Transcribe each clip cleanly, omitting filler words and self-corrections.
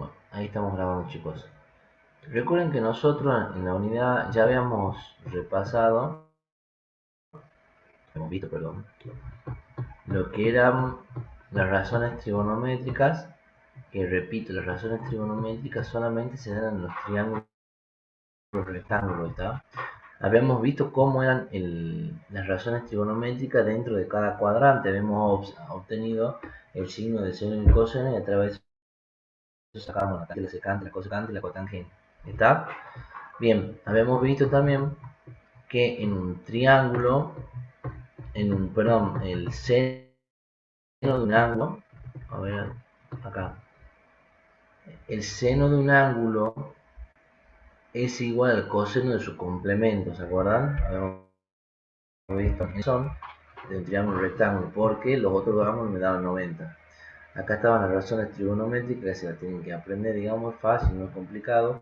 Bueno, ahí estamos grabando, chicos. Recuerden que nosotros en la unidad ya habíamos repasado, hemos visto, perdón, lo que eran las razones trigonométricas, que repito, las razones trigonométricas solamente se dan en los triángulos rectángulos, ¿está? Habíamos visto cómo eran las razones trigonométricas dentro de cada cuadrante. Habíamos obtenido el signo de seno y coseno y a través de eso sacamos la secante, la cosecante y la cotangente. ¿Está? Bien, habíamos visto también que en un triángulo, perdón, el seno de un ángulo, a ver, acá, el seno de un ángulo es igual al coseno de su complemento, ¿se acuerdan? Habíamos visto que son de un triángulo rectángulo, porque los otros ángulos me daban 90. Acá estaban las razones trigonométricas, se las tienen que aprender, digamos, fácil, no es complicado.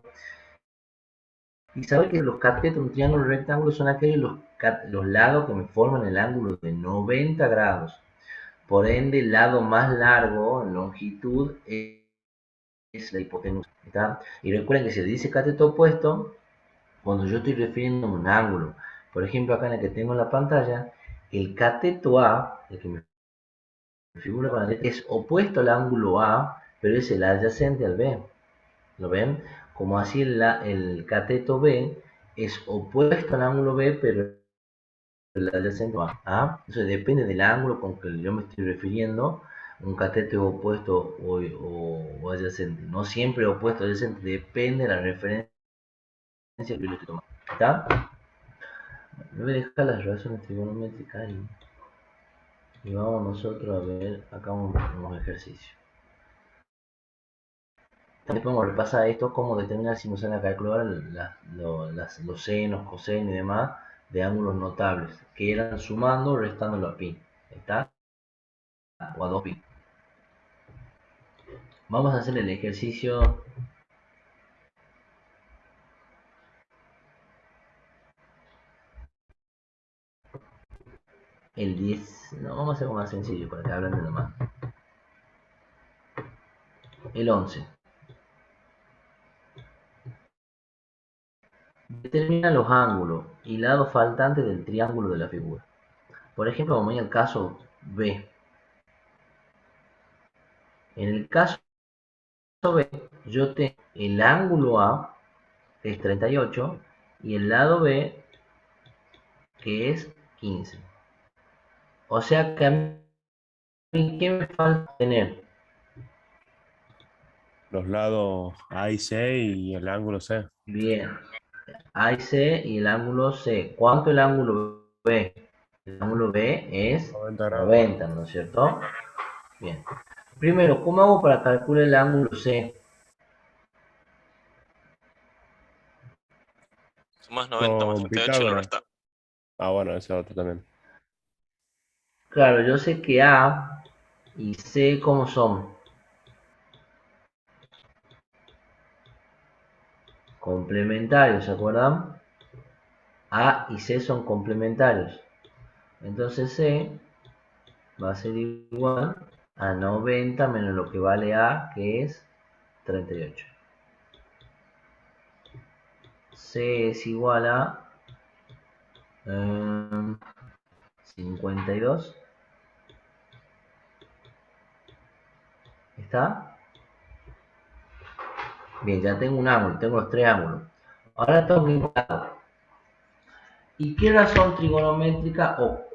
Y saber que los catetos de un triángulo rectángulo son aquellos los lados que me forman el ángulo de 90 grados. Por ende, el lado más largo en longitud es la hipotenusa. ¿Está? Y recuerden que si se dice cateto opuesto, cuando yo estoy refiriéndome a un ángulo, por ejemplo acá en el que tengo en la pantalla, el cateto A, el que me figura con la letra, es opuesto al ángulo A, pero es el adyacente al B. ¿Lo ven? Como así el cateto B es opuesto al ángulo B, pero el adyacente A. ¿Ah? Eso depende del ángulo con que yo me estoy refiriendo. Un cateto es opuesto o adyacente. No siempre opuesto o adyacente, depende de la referencia que yo le estoy tomando. ¿Está? Me voy a dejar las razones trigonométricas y vamos nosotros a ver acá unos ejercicios. También podemos repasar esto, cómo determinar si nos van a calcular los senos, cosenos y demás de ángulos notables, que eran sumando o restándolo a pi. ¿Está? O a 2pi. Vamos a hacer el ejercicio el 10. No, vamos a hacer más sencillo para que hablen de lo más. El 11. Determina los ángulos y lados faltantes del triángulo de la figura. Por ejemplo, vamos a ir al caso B. En el caso B, yo tengo el ángulo A, que es 38, y el lado B, que es 15. O sea que a mí, ¿qué me falta tener? Los lados A y C y el ángulo C. Bien, A y C y el ángulo C. ¿Cuánto el ángulo B? El ángulo B es 90 grados. 90, ¿no es cierto? Bien. Primero, ¿cómo hago para calcular el ángulo C? Sumas 90 más Con 38 y lo Pitágoras. resta. Ah, bueno, ese otro también. Claro, yo sé que A y C, ¿cómo son? Complementarios, ¿se acuerdan? A y C son complementarios. Entonces C va a ser igual a 90 menos lo que vale A, que es 38. C es igual a 52. ¿Está? Bien, ya tengo un ángulo, tengo los tres ángulos. Ahora tengo que encontrar. ¿Y qué razón trigonométrica o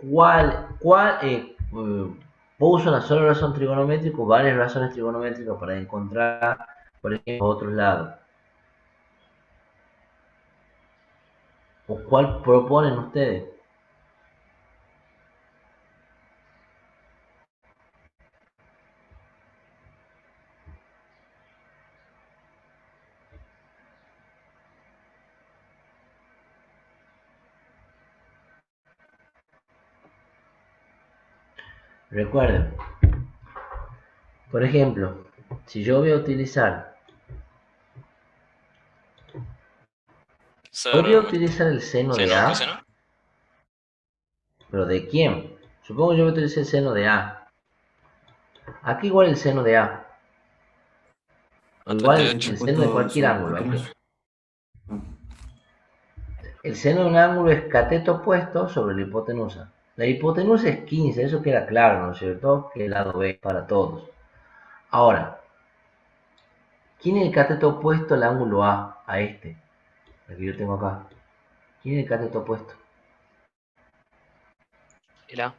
uso una sola razón trigonométrica o varias razones trigonométricas para encontrar, por ejemplo, otros lados? ¿O cuál proponen ustedes? Recuerden, por ejemplo, si yo voy a utilizar, Cero podría en utilizar el seno de seno o A, coseno. pero ¿de quién? Supongo que yo voy a utilizar el seno de A. Aquí igual el seno de A. A Igual 38. el seno de cualquier sobre ángulo. hipotenusa. El seno de un ángulo es cateto opuesto sobre la hipotenusa. La hipotenusa es 15, eso queda claro, ¿no es cierto? Que el lado B para todos. Ahora, ¿quién es el cateto opuesto al ángulo A este? El que yo tengo acá. ¿Quién es el cateto opuesto? El A.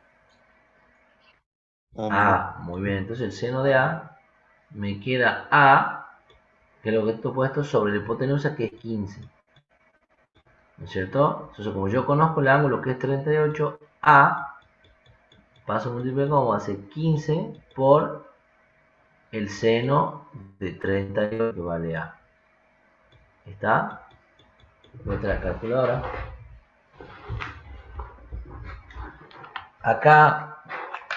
A, muy bien. Entonces el seno de A me queda A, que es el cateto opuesto sobre la hipotenusa, que es 15. ¿No es cierto? Entonces, como yo conozco el ángulo que es 38, A paso a multiplicar como hace 15 por el seno de 38 que vale A. ¿Está? Nuestra calculadora. Acá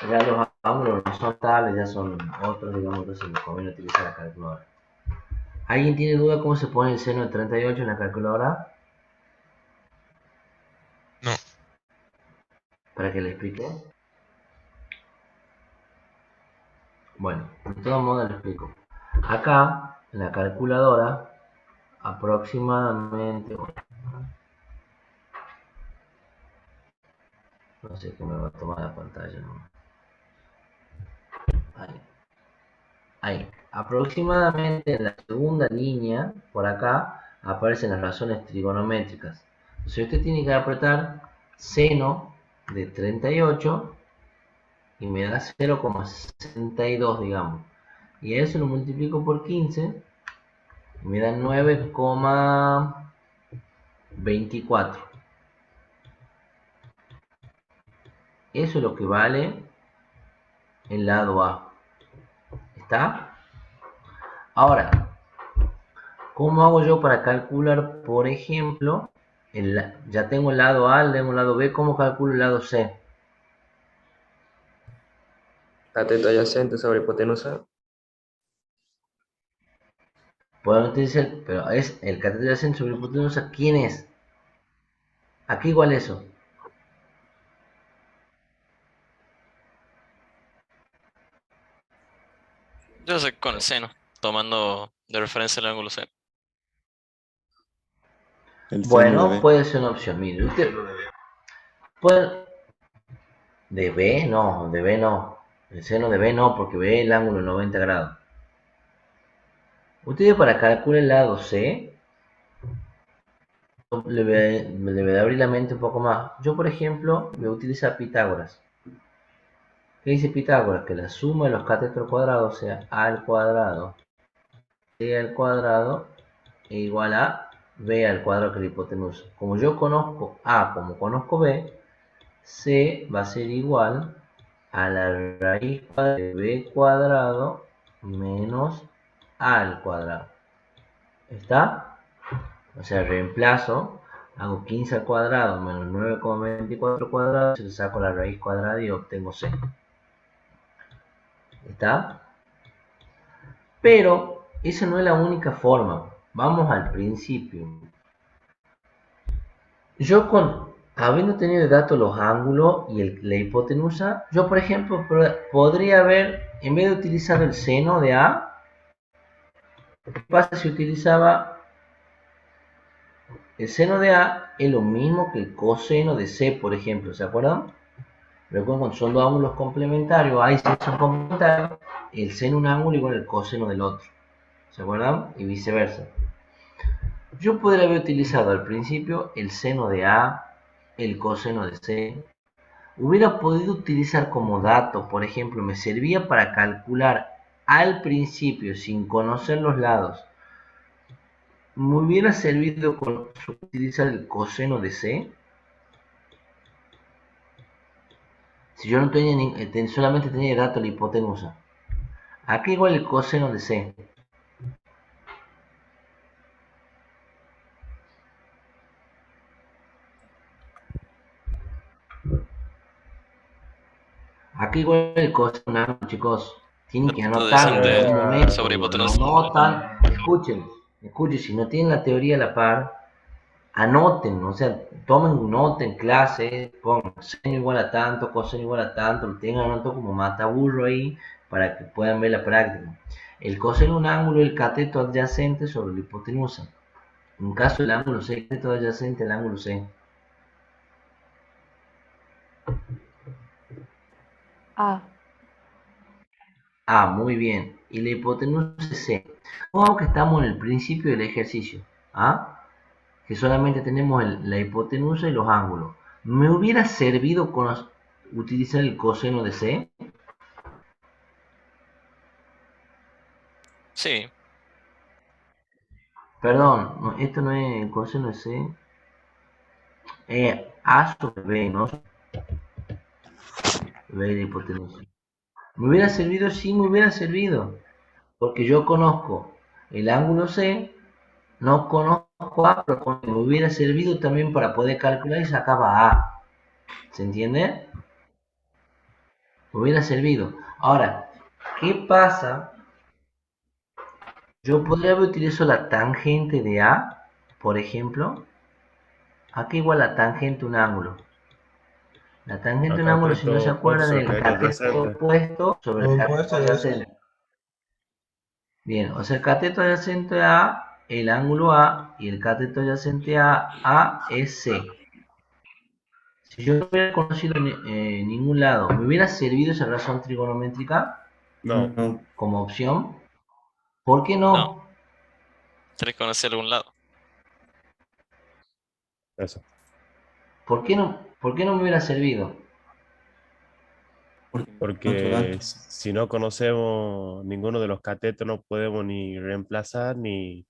ya los ángulos no son tablas, ya son otros, digamos, entonces me conviene utilizar la calculadora. ¿Alguien tiene duda cómo se pone el seno de 38 en la calculadora? No. ¿Para que le explique? Bueno, de todos modos le explico. Acá, en la calculadora, aproximadamente... No sé qué me va a tomar la pantalla, ¿no? Ahí. Aproximadamente en la segunda línea, por acá, aparecen las razones trigonométricas. Entonces usted tiene que apretar seno de 38 y me da 0,62, digamos. Y a eso lo multiplico por 15 y me da 9,24. Eso es lo que vale el lado A. ¿Está? Ahora, ¿cómo hago yo para calcular, por ejemplo, ya tengo el lado A, tengo el lado B, ¿cómo calculo el lado C? Cateto adyacente sobre hipotenusa. Podemos utilizar, pero es el cateto adyacente sobre hipotenusa, ¿quién es? Aquí igual eso. Yo sé con el seno, tomando de referencia el ángulo C. El seno de Bueno, B. puede ser una opción. Mire, usted puede... De B no, de B no. El seno de B no, porque B es el ángulo 90 grados. Ustedes para calcular el lado C, le voy a abrir la mente un poco más. Yo, por ejemplo, voy a utilizar Pitágoras. ¿Qué dice Pitágoras? Que la suma de los catetos al cuadrado sea A al cuadrado, C al cuadrado, e igual a B al cuadrado, que es la hipotenusa. Como yo conozco A, como conozco B, C va a ser igual a la raíz de B cuadrado menos A al cuadrado. ¿Está? O sea, reemplazo, hago 15 al cuadrado menos 9,24 al cuadrado, se le saco la raíz cuadrada y obtengo C. ¿Está? Pero esa no es la única forma. Vamos al principio. Yo habiendo tenido de datos los ángulos y la hipotenusa, yo por ejemplo podría haber, en vez de utilizar el seno de A, ¿qué pasa si utilizaba el seno de A? Es lo mismo que el coseno de C, por ejemplo, ¿se acuerdan? Recuerden, cuando son dos ángulos complementarios, ahí sí son complementarios, el seno de un ángulo igual al coseno del otro, ¿se acuerdan? Y viceversa. Yo podría haber utilizado al principio el seno de A, el coseno de C. Hubiera podido utilizar como dato, por ejemplo, me servía para calcular al principio, sin conocer los lados. Me hubiera servido utilizar el coseno de C. Si yo no tenía solamente tenía el dato de la hipotenusa. Aquí igual el coseno de C. Aquí igual el coseno, chicos. Tienen que Cateto anotarlo en algún adyacente momento. sobre Lo hipotenusa. anotan. Escuchen, si no tienen la teoría a la par, anoten, o sea, tomen nota en clase, pongan seno igual a tanto, coseno igual a tanto, lo tengan anotado como mataburro ahí para que puedan ver la práctica. El coseno de un ángulo es el cateto adyacente sobre la hipotenusa. En caso del ángulo C, el cateto adyacente al ángulo C. A. Muy bien. Y la hipotenusa es C. Supongamos que estamos en el principio del ejercicio. Que solamente tenemos la hipotenusa y los ángulos. ¿Me hubiera servido utilizar el coseno de C? Sí, Perdón, no, esto no es el coseno de C. A sobre B, ¿no? B de hipotenusa. ¿Me hubiera servido? Sí, me hubiera servido. Porque yo conozco el ángulo C, no conozco A, pero me hubiera servido también para poder calcular y sacaba A. ¿Se entiende? Me hubiera servido. Ahora, ¿qué pasa? Yo podría haber utilizado la tangente de A, por ejemplo. ¿A qué igual la tangente de un ángulo? La tangente de un ángulo, si no se Cateto opuesto acuerdan, sobre es el cateto cateto adyacente. opuesto sobre el cateto adyacente. Bien, o sea, el cateto adyacente a, el ángulo A, y el cateto adyacente a es C. Si yo no hubiera conocido ningún lado, ¿me hubiera servido esa razón trigonométrica No, como opción? ¿Por qué no. no? Tenés que conocer algún lado. eso. ¿Por qué no me hubiera servido? Porque si no conocemos ninguno de los catetos, no podemos ni reemplazar ni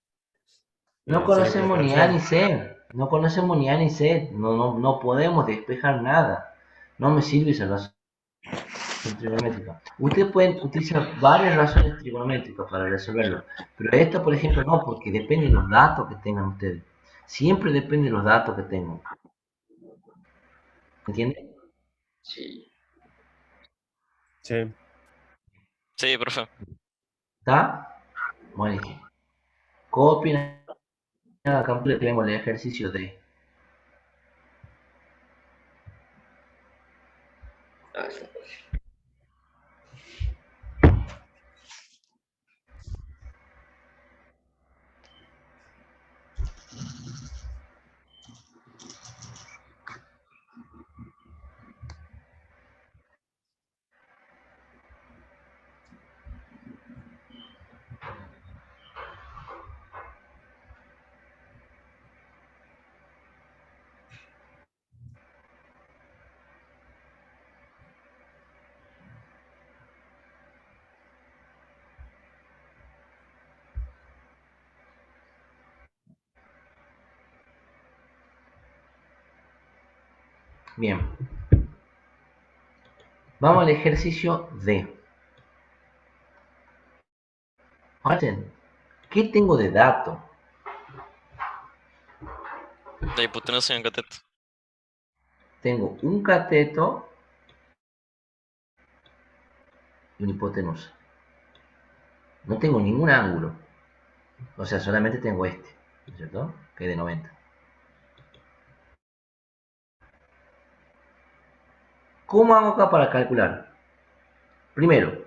No hacer alguna conocemos ni A ni operación. C. No conocemos ni A ni C. No podemos despejar nada. No me sirve esa razón trigonométrica. Ustedes pueden utilizar varias razones trigonométricas para resolverlo. Pero esta, por ejemplo, no, porque depende de los datos que tengan ustedes. Siempre depende de los datos que tengan. ¿Entienden? Sí. Sí, Sí, profe. ¿Está? Bueno, copien acá tenemos el ejercicio de. Ah, sí. Bien. Vamos al ejercicio D. ¿Qué tengo de dato? La hipotenusa y un cateto. Tengo un cateto y una hipotenusa. No tengo ningún ángulo. O sea, solamente tengo este, ¿no es cierto? Que es de 90. ¿Cómo hago acá para calcular? Primero,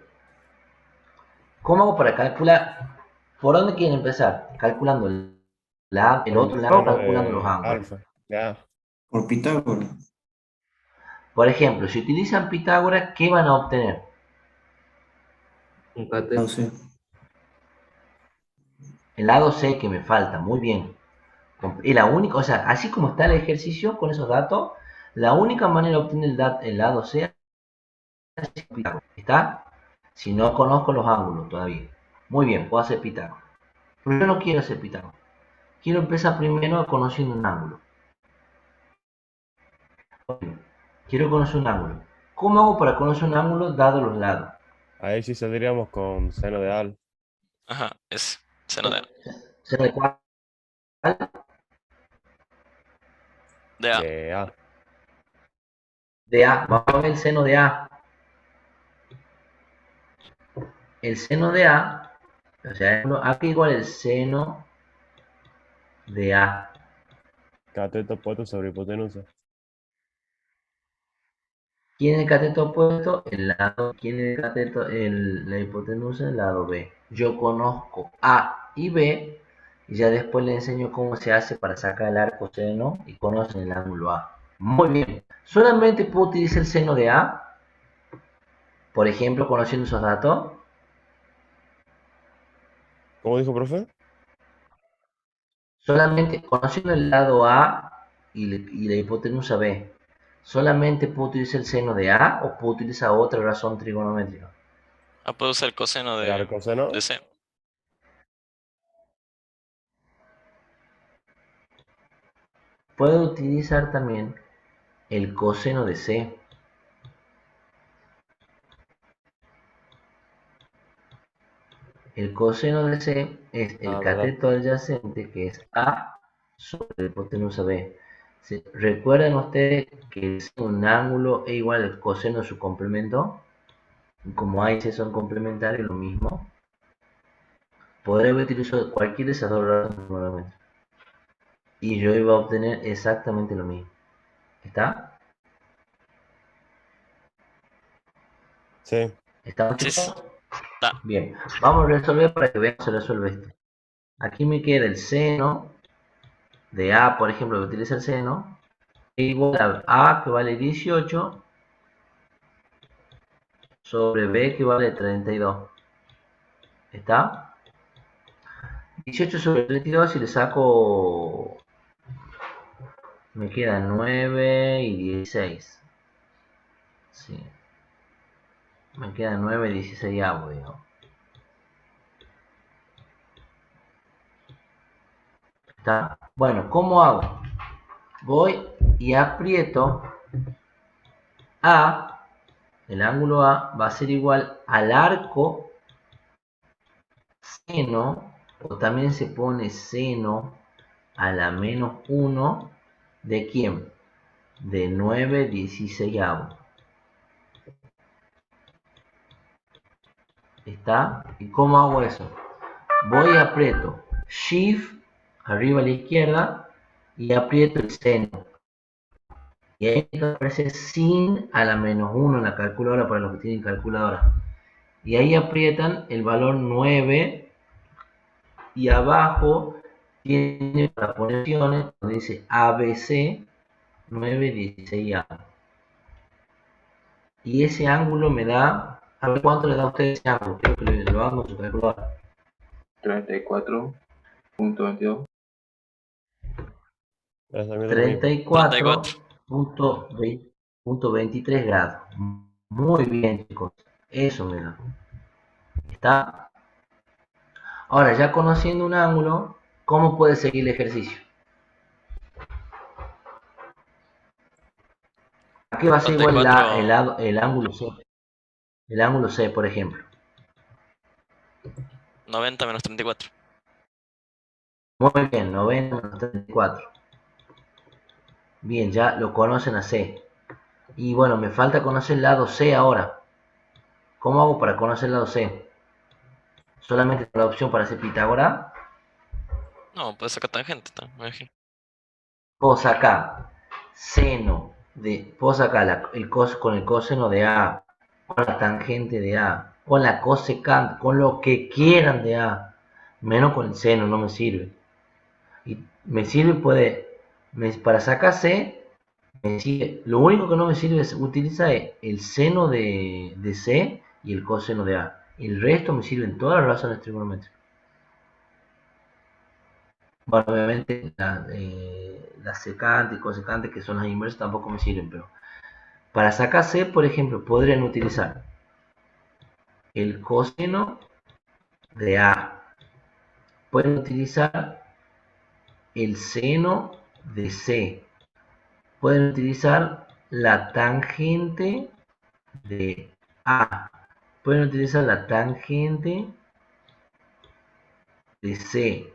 ¿cómo hago para calcular? ¿Por dónde quieren empezar? Calculando el por el otro lado, seno calculando los de ángulos. alfa. Ya, Por Pitágoras. Por ejemplo, si utilizan Pitágoras, ¿qué van a obtener? Un No cateto. sé. El lado C que me falta, muy bien. Y la única, o sea, así como está el ejercicio con esos datos, la única manera de obtener el lado C es Pitágoras. ¿Está? Si no conozco los ángulos todavía. Muy bien, puedo hacer Pitágoras. Pero yo no quiero hacer Pitágoras. Quiero empezar primero conociendo un ángulo. Quiero conocer un ángulo. ¿Cómo hago para conocer un ángulo dado los lados? ahí sí saldríamos con seno de alfa. Ajá, ese. Seno de A. ¿Seno de cuál? De A. De A. De A. Vamos a ver el seno de A. El seno de A, o sea, aquí igual el seno de A. Cateto opuesto sobre hipotenusa. ¿Quién es el cateto opuesto? El lado. ¿Quién es el cateto? La hipotenusa, el lado B. yo conozco A y B, y ya después le enseño cómo se hace para sacar el arco seno y conocen el ángulo A. Muy bien. Solamente puedo utilizar el seno de A, por ejemplo, conociendo esos datos. ¿Cómo dijo, profe? Solamente conociendo el lado A y la hipotenusa B. ¿Solamente puedo utilizar el seno de A o puedo utilizar otra razón trigonométrica? Ah, puedo usar el coseno El arco seno. de C. Puedo utilizar también el coseno de C. El coseno de C es el ¿Verdad? cateto adyacente, que es A sobre la hipotenusa B. ¿Recuerdan ustedes que un ángulo es igual al coseno de su complemento? Como A y C son complementarios, lo mismo. Podría haber utilizado cualquiera de esas dos razones nuevamente. Y yo iba a obtener exactamente lo mismo. ¿Está? Sí. ¿Estamos, Sí, chicos? está. Bien. Vamos a resolver para que vean cómo se resuelve esto. Aquí me queda el seno de A, por ejemplo, que utiliza el seno, es igual a A, que vale 18, sobre B, que vale 32. ¿Está? 18 sobre 32, si le saco, me quedan 9 y 16. Sí. Me quedan 9 y 16 digamos. ¿Está? Bueno, ¿cómo hago? Voy y aprieto A, el ángulo A va a ser igual al arco seno, o también se pone seno a la menos 1 de quién? De 9 16. ¿Está? ¿Y cómo hago eso? Voy y aprieto Shift arriba a la izquierda y aprieto el seno. Y ahí aparece sin a la menos 1 en la calculadora para los que tienen calculadora. Y ahí aprietan el valor 9 y abajo tiene las posiciones donde dice ABC 9 16. Y ese ángulo me da, a ver cuánto le da a usted ese ángulo, quiero que lo hagan con su calculadora. 34.22. Es también lo mismo. 34. 34.23 grados. Muy bien, chicos. Eso me da. ¿Está? Ahora, ya conociendo un ángulo, ¿cómo puede seguir el ejercicio? Aquí va a ser igual 34. el ángulo C. El ángulo C, por ejemplo. 90 menos 34. Muy bien, 90 menos 34. Bien, ya lo conocen a C. Y bueno, me falta conocer el lado C ahora. ¿Cómo hago para conocer el lado C? Solamente con la opción para hacer Pitágoras. No, puedes sacar tangente, me imagino. Puedo sacar seno de. Puedo sacar con el coseno de A, con la tangente de A, con la cosecante, con lo que quieran de A. Menos con el seno, no me sirve. Y me sirve, para sacar C, me sirve, lo único que no me sirve es utilizar el seno de C y el coseno de A. El resto me sirven todas las razones trigonométricas. Bueno, obviamente las secantes y cosecantes, que son las inversas, tampoco me sirven, pero para sacar C, por ejemplo, podrían utilizar el coseno de A. Pueden utilizar el seno de C. Pueden utilizar la tangente de A. Pueden utilizar la tangente de C.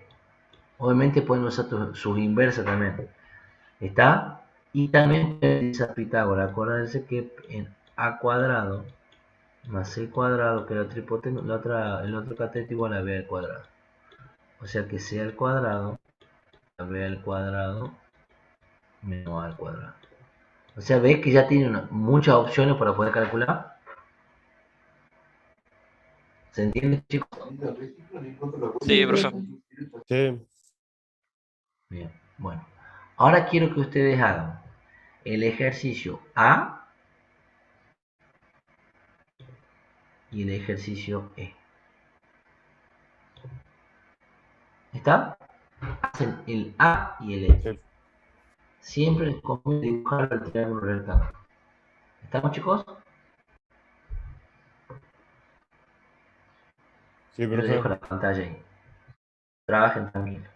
Obviamente pueden usar sus inversas también. ¿Está? Y también pueden utilizar Pitágoras. Acuérdense que en A cuadrado más C cuadrado, que el otro cateto igual a B al cuadrado. O sea que C al cuadrado, a B al cuadrado, menos A al cuadrado. O sea, ves que ya tiene muchas opciones para poder calcular. ¿Se entiende, chicos? Sí, profe. Sí, Bien, bueno. Ahora quiero que ustedes hagan el ejercicio A y el ejercicio E. ¿Está? Hacen el A y el E. sí, Siempre les conviene dibujar el triángulo rectángulo. ¿Estamos, chicos? sí, Yo les dejo profe. la pantalla ahí. Trabajen tranquilos.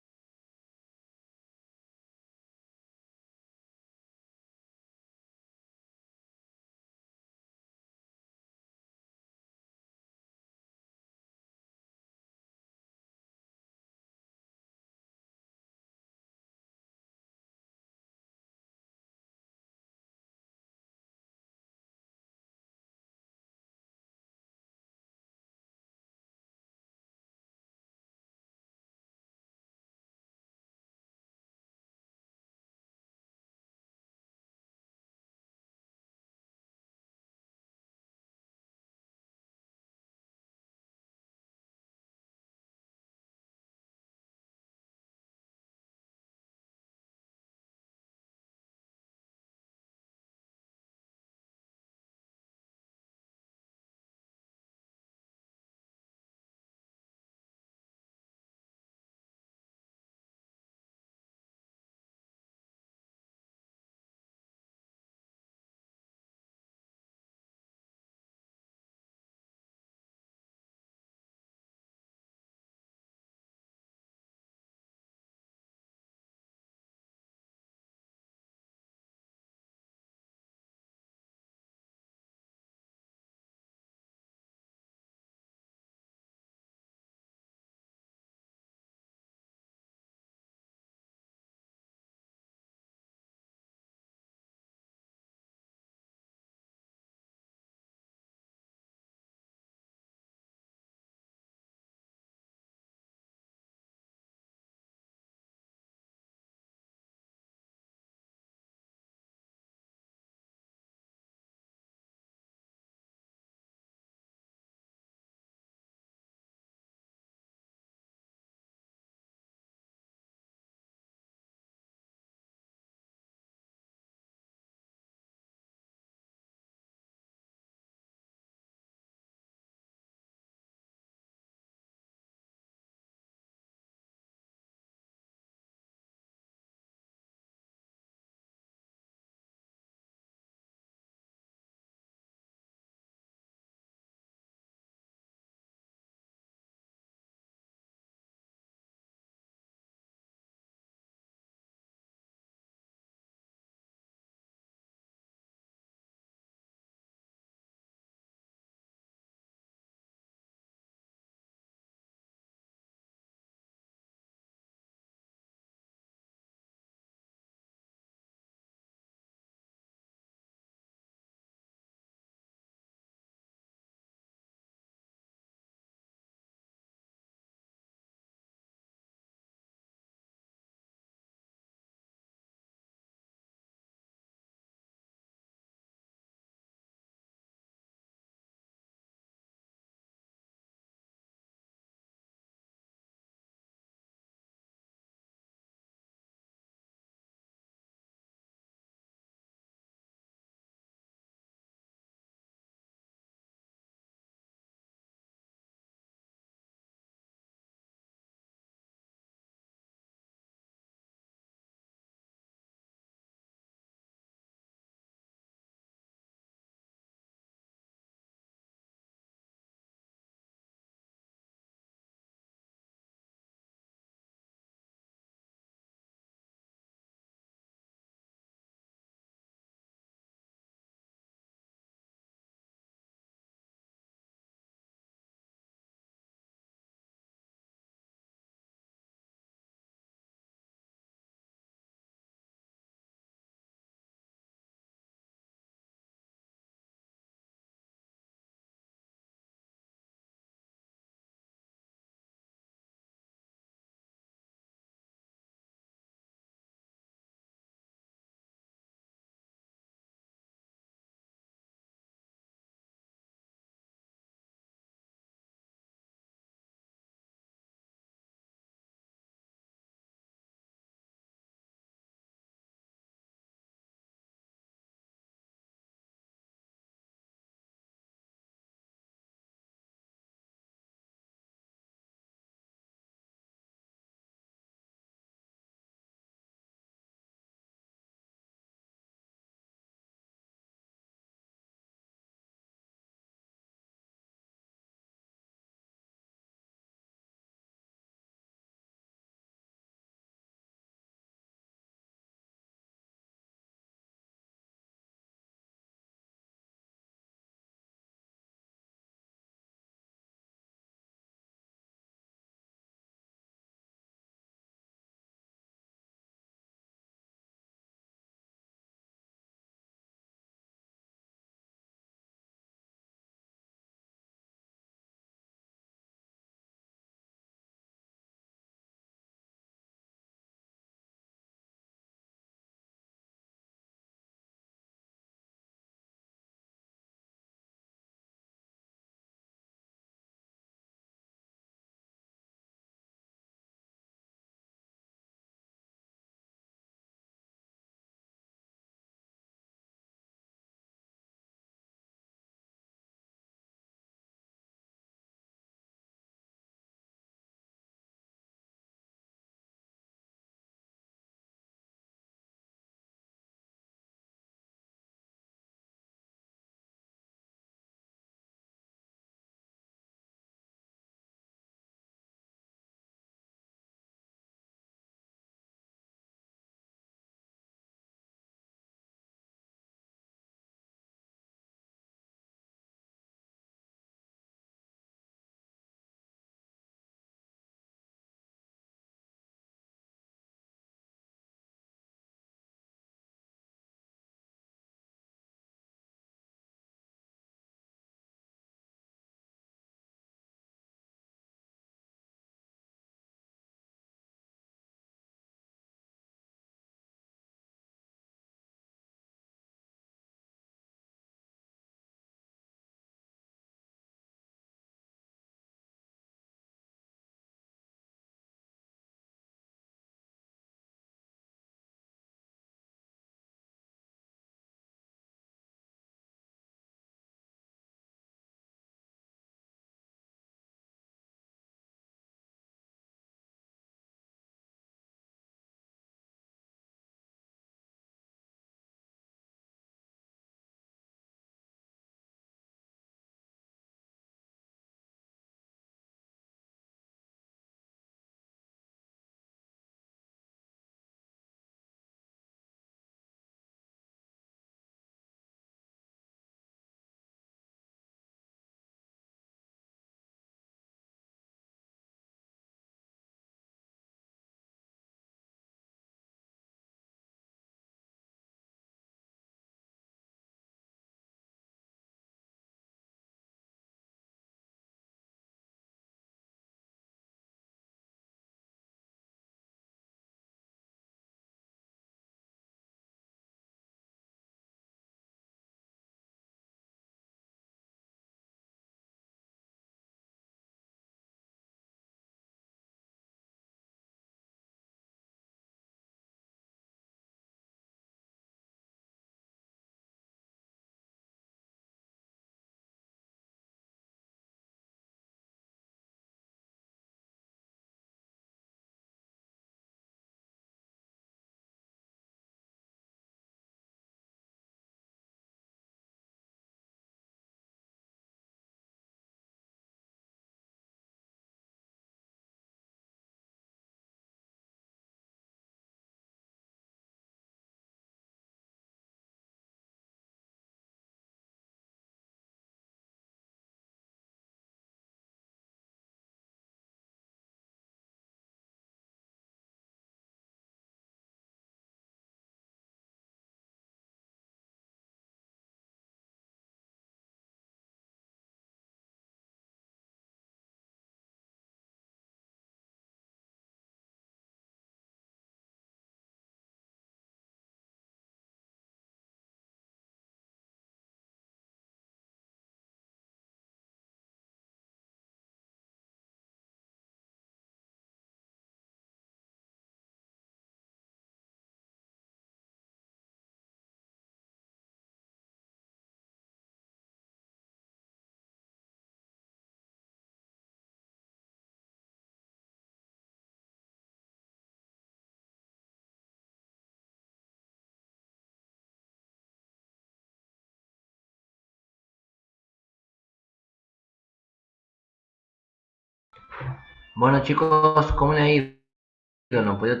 Bueno, chicos, ¿cómo le ha ido? No puedo.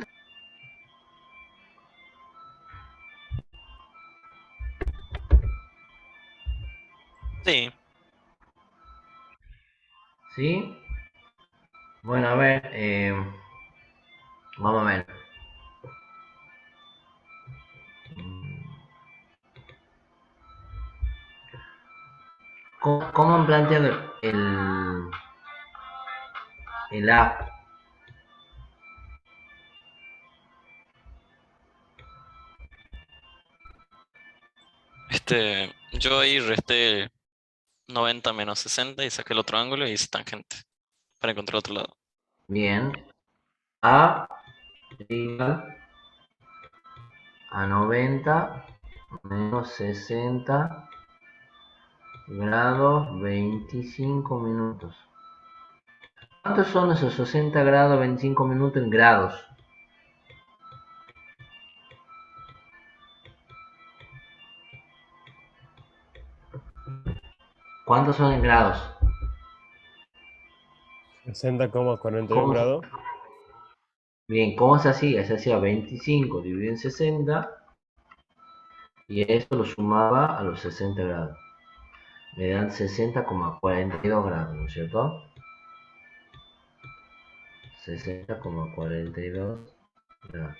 Sí, ¿Sí? Bueno, a ver, vamos a ver. ¿Cómo han planteado el A? yo ahí resté 90 menos 60 y saqué el otro ángulo y hice tangente para encontrar otro lado. Bien. A igual a 90 menos 60 grados 25 minutos. ¿Cuántos son esos 60 grados 25 minutos en grados? ¿Cuántos son en grados? 60,42 ¿Cómo? grados. Bien, ¿cómo se hacía? Se hacía 25 dividido en 60 y esto lo sumaba a los 60 grados. Me dan 60,42 grados, ¿no es cierto? 60,42 grados.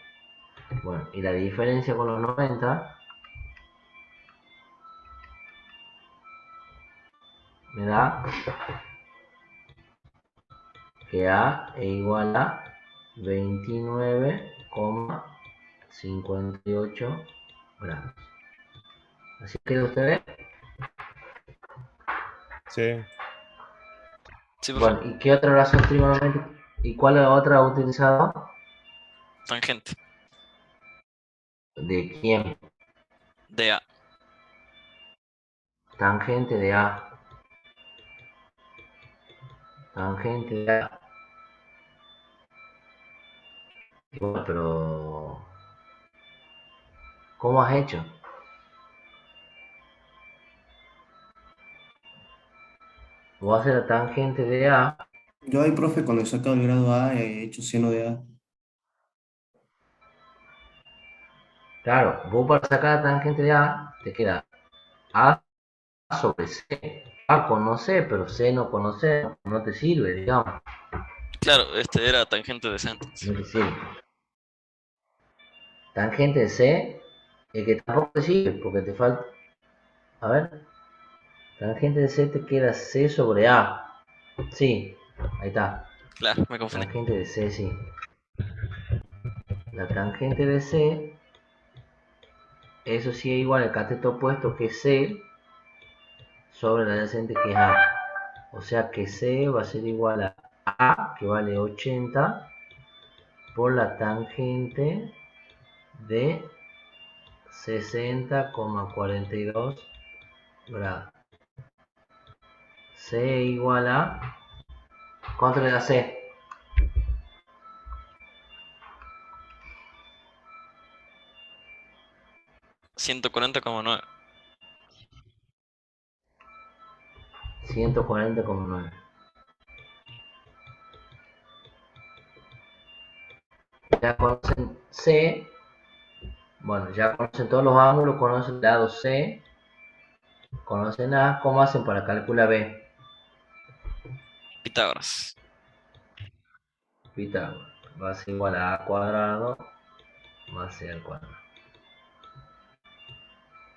Bueno, y la diferencia con los 90 me da que A es igual a 29,58 grados. Así que ustedes, Sí. Sí, profe, bueno, ¿y qué otra razón trigonométrica? ¿Y cuál es la otra utilizada? tangente ¿De quién? de A. Tangente de A. Tangente de A. Bueno, pero ¿cómo has hecho? Voy a hacer la tangente de A. Yo ahí, profe, cuando he sacado el grado A, he hecho seno de A. Claro, vos para sacar la tangente de A, te queda A sobre C. A conoce, pero C no conoce, no te sirve, digamos. Claro, este era tangente de C entonces. No te sirve. Tangente de C, el que tampoco te sirve, porque te falta. A ver, tangente de C te queda C sobre A. Sí, ahí está. Claro, me confundí. Tangente de C, sí. La tangente de C, eso sí es igual al cateto opuesto que C sobre la adyacente que es A. O sea que C va a ser igual a A, que vale 80, por la tangente de 60,42 grados. C igual a... ¿Cuánto le da C? 140,9. 140,9. Ya conocen C, bueno, ya conocen todos los ángulos, conocen el lado C, conocen A, ¿cómo hacen para calcular B? Pitágoras. Pitágoras va a ser igual a A cuadrado más C al cuadrado.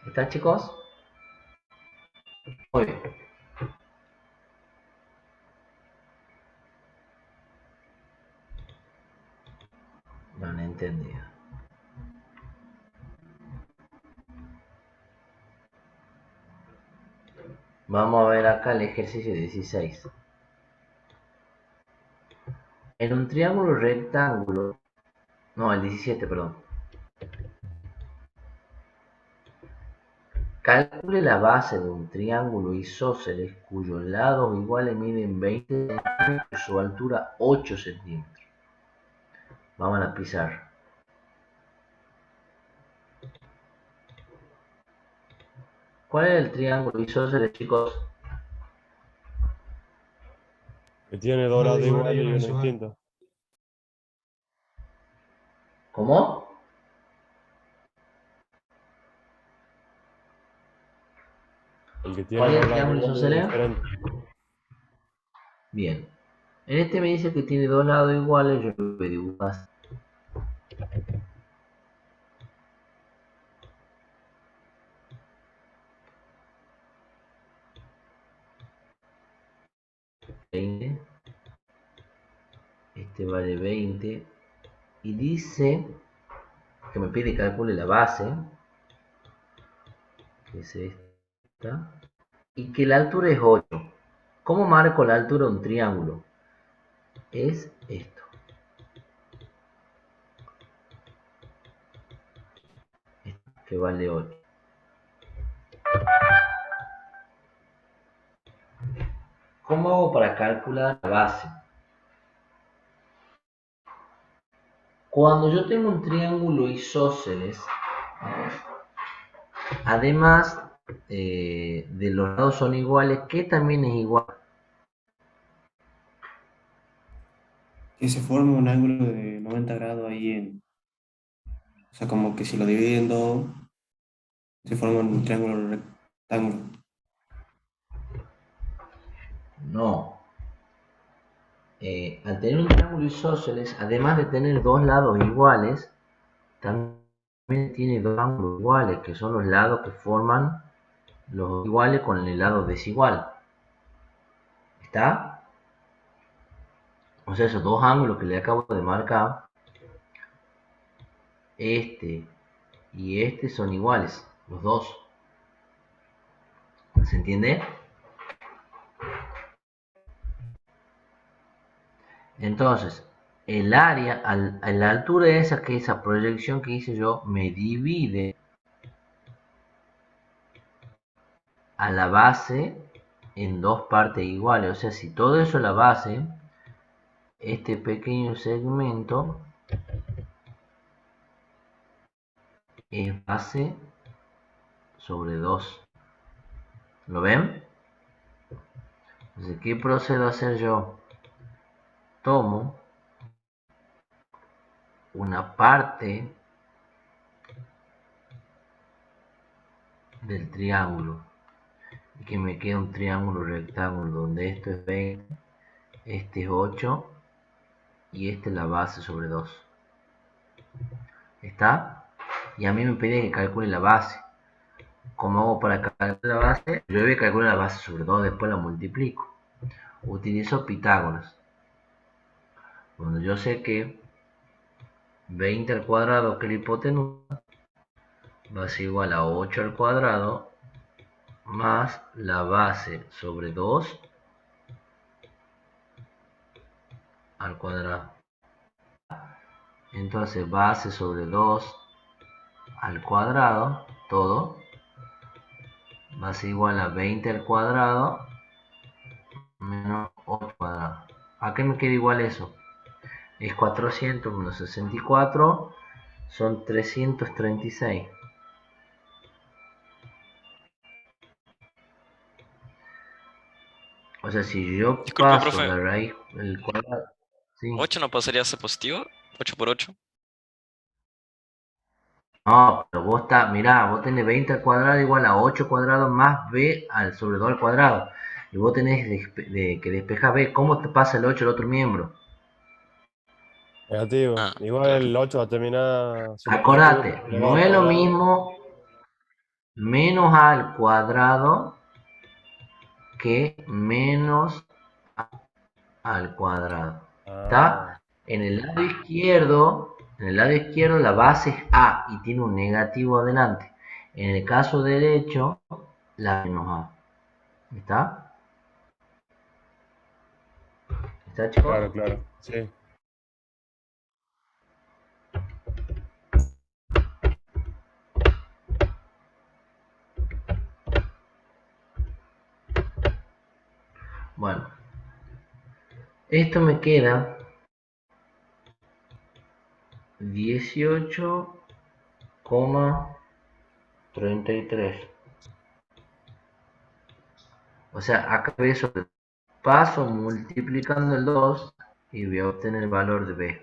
¿Están, chicos? Muy bien. No han entendido. Vamos a ver acá el ejercicio 16. En un triángulo rectángulo, no, el 17, perdón. Calcule la base de un triángulo isósceles cuyos lados iguales miden 20 centímetros y su altura 8 centímetros. Vamos a la pizarra. ¿Cuál es el triángulo isósceles, chicos? Que tiene dos lados igual iguales y y uno uno desigual. distinto. ¿Cómo? El que ¿Cuál tiene es dos el lados triángulo iguales es isósceles? diferente. Bien. En este me dice que tiene dos lados iguales, yo lo voy a dibujar. Este vale 20. Y dice que me pide que calcule la base, que es esta, y que la altura es 8. ¿Cómo marco la altura de un triángulo? Es esto. Que vale 8. ¿Cómo hago para calcular la base? Cuando yo tengo un triángulo isósceles, además de los lados son iguales, ¿qué también es igual? Que se forma un ángulo de 90 grados ahí o sea, como que si lo dividen en dos, se forma un triángulo rectángulo. No. Al tener un triángulo isósceles, además de tener dos lados iguales, también tiene dos ángulos iguales, que son los lados que forman los iguales con el lado desigual. ¿Está? O sea, esos dos ángulos que le acabo de marcar, este y este son iguales, los dos. ¿Se entiende? Entonces, el área, a la altura esa, que esa proyección que hice yo, me divide a la base en dos partes iguales. O sea, si todo eso es la base, este pequeño segmento es base sobre 2. ¿Lo ven? Entonces, ¿qué procedo a hacer yo? Tomo una parte del triángulo y que me queda un triángulo rectángulo donde esto es 20, este es 8 y esta es la base sobre 2. ¿Está? Y a mí me pide que calcule la base. ¿Cómo hago para calcular la base? Yo voy a calcular la base sobre 2, después la multiplico. Utilizo Pitágoras. Bueno, yo sé que 20 al cuadrado, que es la hipotenusa, va a ser igual a 8 al cuadrado más la base sobre 2 al cuadrado. Entonces base sobre 2 al cuadrado, todo, va a ser igual a 20 al cuadrado menos 8 al cuadrado. ¿A qué me queda igual eso? Es 400 menos 64, son 336. O sea, si yo Disculpe, paso profe. la raíz, el cuadrado, ¿sí? 8 no pasaría a ser positivo. 8 por 8. No, pero vos mirá, vos tenés 20 al cuadrado igual a 8 cuadrado más b al sobre 2 al cuadrado. Y vos tenés que despejar b. ¿Cómo te pasa el 8 al otro miembro? Negativo. Ah, Igual claro. el 8 va a terminar siendo positivo Acordate, porque elevado no al es lo cuadrado. mismo menos a al cuadrado que menos a al cuadrado. Ah, ¿Está? En el lado izquierdo la base es a y tiene un negativo adelante. En el caso derecho, la menos a. ¿Está? ¿Está, chicos? claro, claro. Sí. Bueno, esto me queda 18,33. O sea, acá ve sobre paso multiplicando el 2 y voy a obtener el valor de B.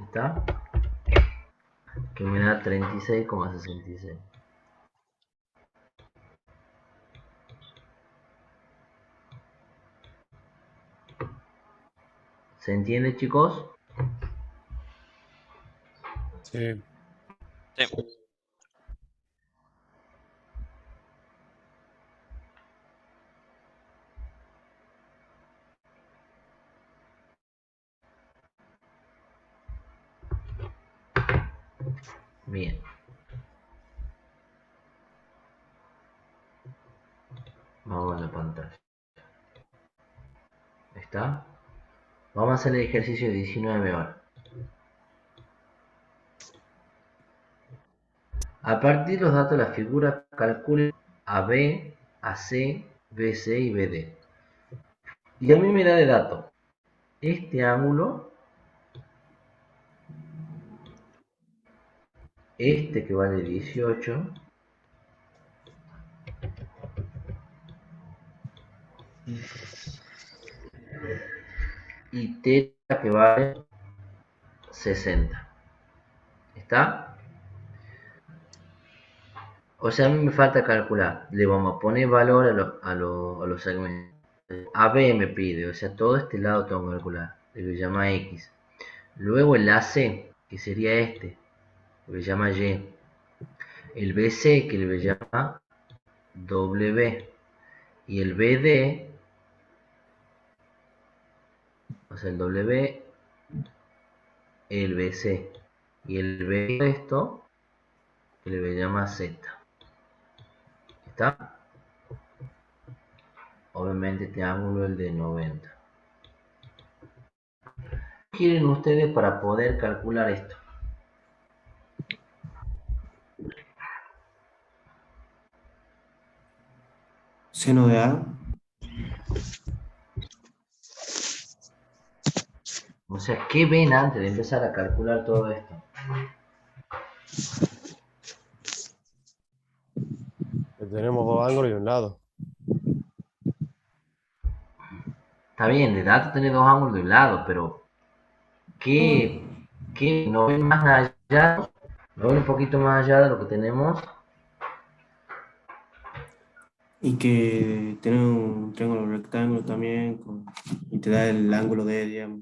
¿Está? Que me da 36,66. ¿Se entiende, chicos? Sí. Sí. Bien. Vamos a la pantalla. ¿Está? Vamos a hacer el ejercicio 19 ahora. A partir de los datos de la figura, calcule AB, AC, BC y BD. Y a mí me da de dato este ángulo, este que vale 18, y teta que vale 60. ¿Está? O sea, a mí me falta calcular. Le vamos a poner valor a los segmentos. AB me pide, o sea, todo este lado tengo que calcular. Le voy a llamar X. Luego el AC, que sería este, le voy a llamar Y. El BC, que le voy a llamar W. Y el BD, o sea, el W, el BC. Y el B esto, que le voy a llamar Z. ¿Está? Obviamente este ángulo es el de 90. ¿Qué quieren ustedes para poder calcular esto? Seno de A. O sea, ¿qué ven antes de empezar a calcular todo esto? Que tenemos dos ángulos y un lado. Está bien, de datos tenés dos ángulos de un lado, pero ¿qué no ven más allá? ¿No ven un poquito más allá de lo que tenemos? Y que tiene un triángulo rectángulo también y te da el ángulo de, digamos.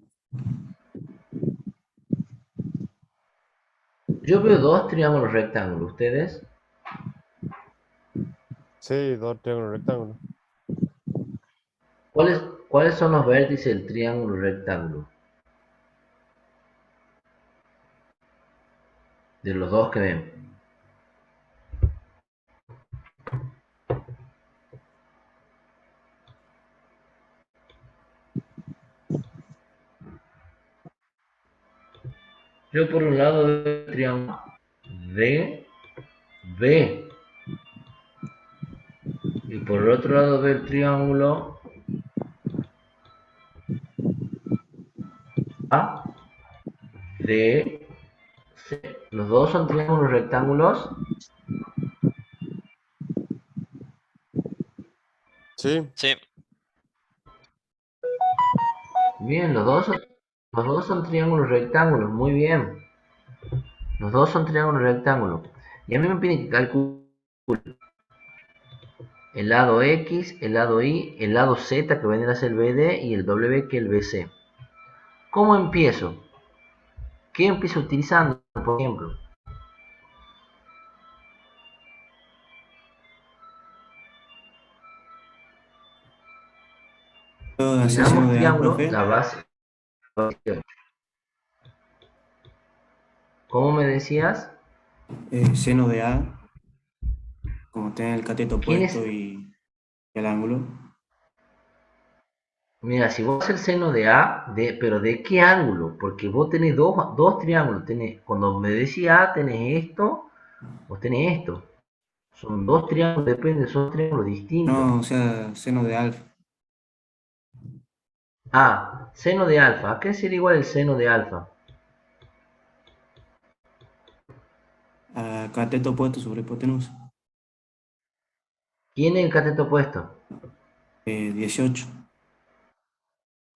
Yo veo dos triángulos rectángulos, ¿ustedes? Sí, dos triángulos rectángulos. ¿Cuáles son los vértices del triángulo rectángulo? De los dos que ven. Yo por un lado veo el triángulo DB. Y por el otro lado veo el triángulo ADC. Los dos son triángulos rectángulos. Sí, Sí. Bien, los dos son triángulos rectángulos, muy bien. Los dos son triángulos rectángulos. Y a mí me piden que calcule el lado X, el lado Y, el lado Z que vendrá a ser el BD y el W que es el BC. ¿Cómo empiezo? ¿Qué empiezo utilizando, por ejemplo? ¿Puedo En hacer seno ambos de A, triángulos, profe? la base. ¿Cómo me decías? Seno de A, como tiene el cateto ¿Quién es? opuesto y el ángulo. Mira, si vos haces el seno de A, pero ¿de qué ángulo? Porque vos tenés dos triángulos. Cuando me decís A, tenés esto, vos tenés esto. Son dos triángulos, depende, son triángulos distintos. No, o sea, seno de alfa. Ah, seno de alfa. ¿A qué sería igual el seno de alfa? A cateto opuesto sobre hipotenusa. ¿Quién es el cateto opuesto? 18.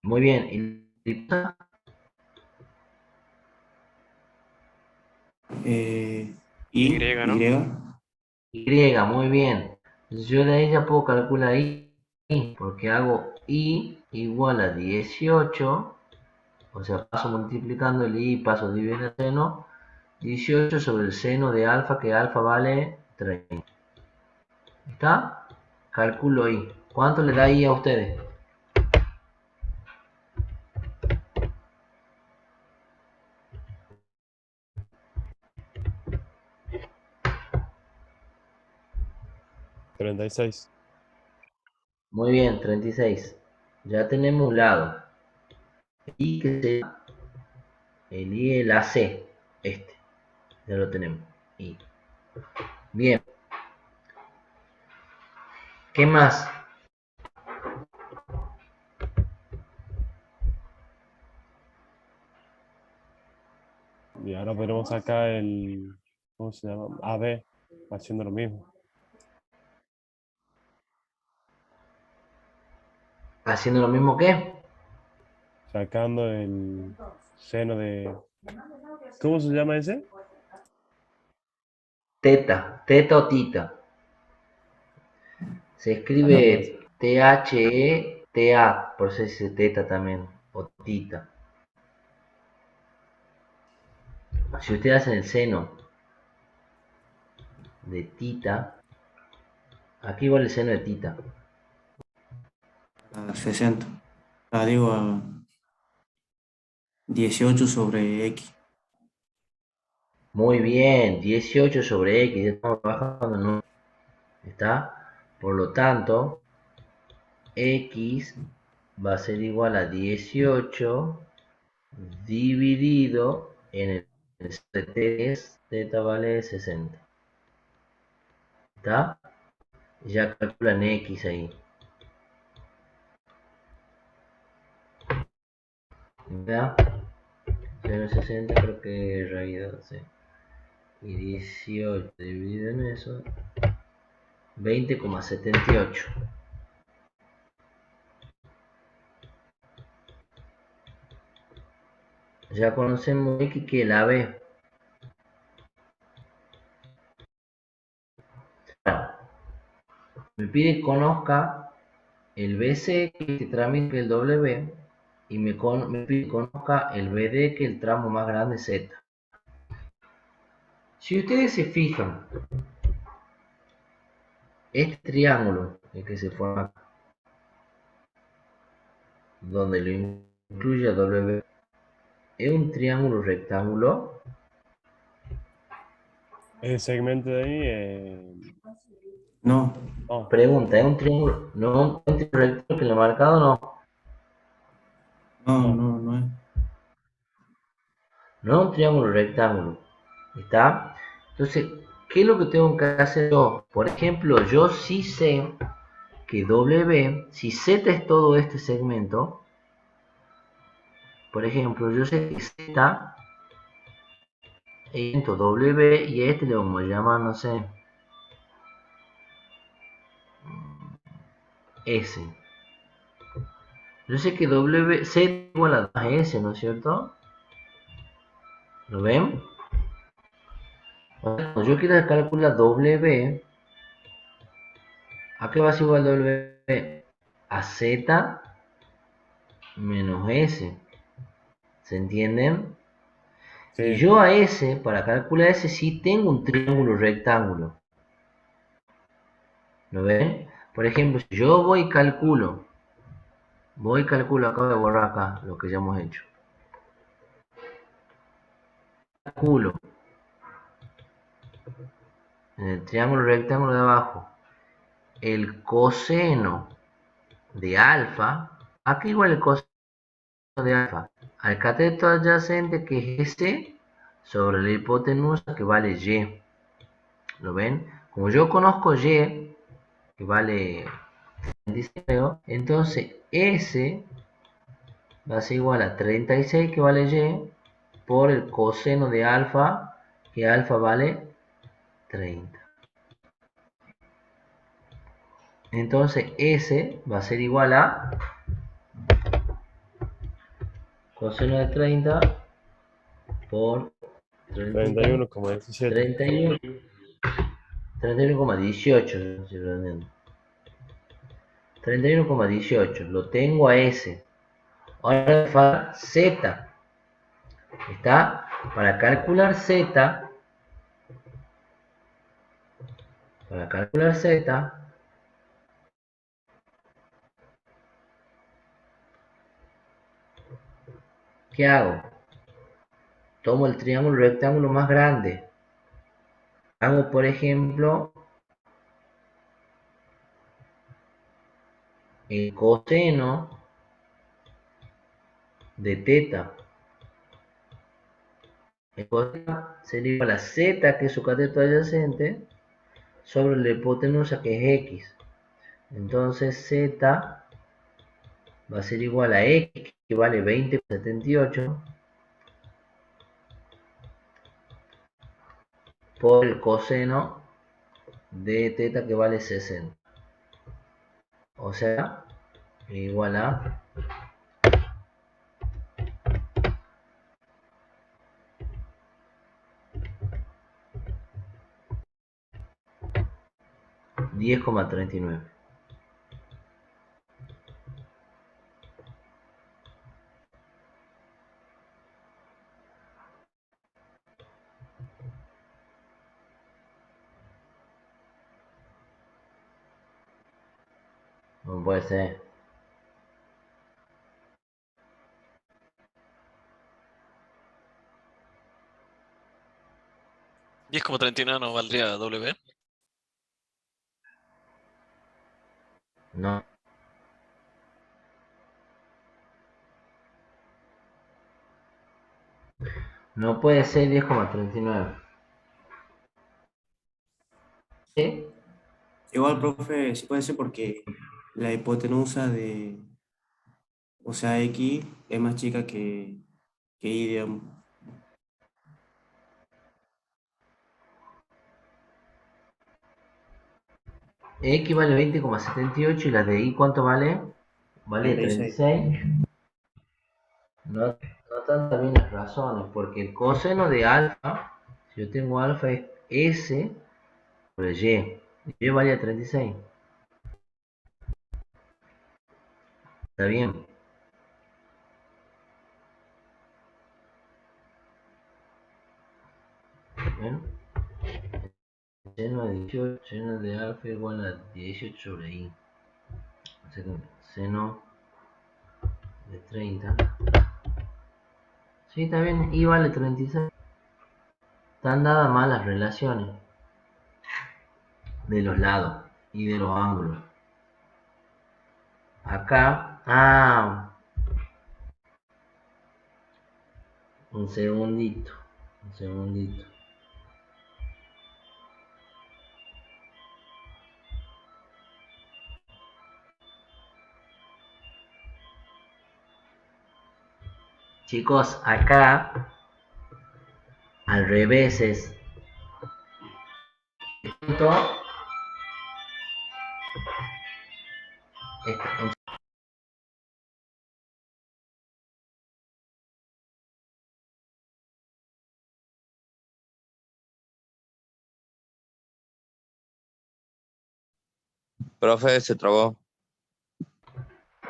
Muy bien. ¿Y Y, ¿no? Y, muy bien. Yo de ahí ya puedo calcular I, porque hago I igual a 18, o sea, paso multiplicando el I, paso dividiendo el seno, 18 sobre el seno de alfa, que alfa vale 30. ¿Está? Calculo I. ¿Cuánto le da I a ustedes? $36. Muy bien, 36. Ya tenemos un lado. I que sea el I, el AC. Este. Ya lo tenemos. I. Bien. ¿Qué más? Y ahora podemos sacar el, ¿cómo se llama? AB, haciendo lo mismo. Haciendo lo mismo que Sacando el seno de, ¿cómo se llama ese? teta. Teta o tita. Se escribe THETA, por eso se dice teta también. O tita. Si ustedes hacen el seno de tita, aquí igual el seno de tita. a 60. Digo a 18 sobre X. Muy bien, 18 sobre X, ya estamos trabajando, ¿no? ¿Está? Por lo tanto, X va a ser igual a 18 dividido en el CT, teta vale 60. ¿Está? Ya calculan X ahí. ¿Verdad? 0,60 creo que es raíz de 12. Y 18 dividido en eso, 20,78. Ya conocemos X que la B. Me pide que conozca el BC que tramite el W y me pide que conozca el BD que es el tramo más grande Z. Si ustedes se fijan, este triángulo, el que se forma acá, donde lo incluye W, es un triángulo rectángulo. El segmento de ahí, No, no, Pregunta, ¿es un triángulo? No, un triángulo rectángulo que lo he marcado no. no, no. no, no es. No es un triángulo rectángulo. ¿Está? Entonces, ¿qué es lo que tengo que hacer yo? Por ejemplo, yo sí sé que W, si Z es todo este segmento, por ejemplo, yo sé que Z es W y a este le vamos a llamar, no sé, S. Yo sé que W, Z igual a 2S, ¿no es cierto? ¿Lo ven? Cuando yo quiero calcular W, ¿a qué va a ser igual W? A Z menos S. ¿Se entienden? Y Sí, yo a S, para calcular S, sí tengo un triángulo rectángulo. ¿Lo ven? Por ejemplo, si yo voy y calculo, acabo de borrar acá lo que ya hemos hecho. Calculo en el triángulo rectángulo de abajo el coseno de alfa. Aquí igual el coseno de alfa al cateto adyacente, que es S, sobre la hipotenusa, que vale Y. ¿Lo ven? Como yo conozco Y, que vale 36, entonces S va a ser igual a 36, que vale Y, por el coseno de alfa, que alfa vale 30. Entonces S va a ser igual a Coseno de 30 por 31,17. 31, 31,18. Estoy redondeando. 31,18. Lo tengo a S. Ahora me falta Z. Está para calcular Z. Para calcular Z. ¿Qué hago? Tomo el triángulo rectángulo más grande. Hago, por ejemplo, el coseno de teta. El coseno sería igual a Z, que es su cateto adyacente, sobre la hipotenusa, que es X. Entonces Z va a ser igual a X, que vale 20,78, por el coseno de teta, que vale 60. O sea, igual a 10,39. No puede ser. $10,39 no valdría W. No. No puede ser 10,39. ¿Sí? Igual, profe, sí puede ser porque la hipotenusa de, o sea, X es más chica que Y, digamos. X vale 20,78 y la de Y, ¿cuánto vale? Vale 36. 36. No, no están también las razones, porque el coseno de alfa, si yo tengo alfa, es S por el Y. Y vale 36. Está bien. ¿Ven? Seno de 18, seno de alfa igual a 18 sobre I. O sea que seno de 30. Sí, está bien. I vale 36. Están dadas mal las relaciones de los lados y de los ángulos. Acá, un segundito. Chicos, acá al revés es esto. Profe, se trabó.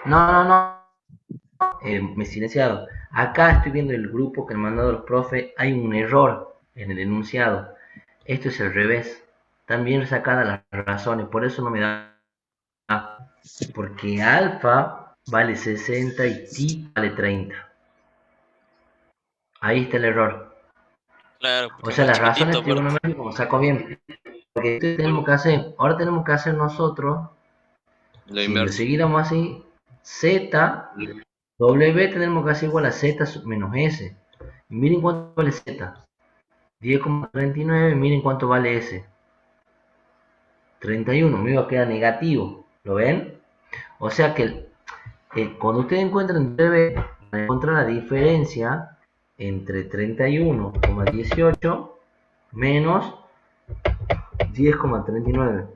No. Me he silenciado. Acá estoy viendo el grupo que han mandado los profes. Hay un error en el enunciado. Esto es el revés. Están bien sacadas las razones. Por eso no me da. Porque alfa vale 60 y ti vale 30. Ahí está el error. Claro, O porque sea, más las razones chiquitito aparte. trigonométricas como saco bien. Porque ¿qué tenemos que hacer? Ahora tenemos que hacer nosotros, Lo si lo inverso. siguiéramos así, Z, W tenemos que hacer igual a Z menos S. Y miren cuánto vale Z. 10,39, miren cuánto vale S. 31, me iba a quedar negativo. ¿Lo ven? O sea que cuando ustedes encuentran W, van a encontrar la diferencia entre 31,18 menos 10,39.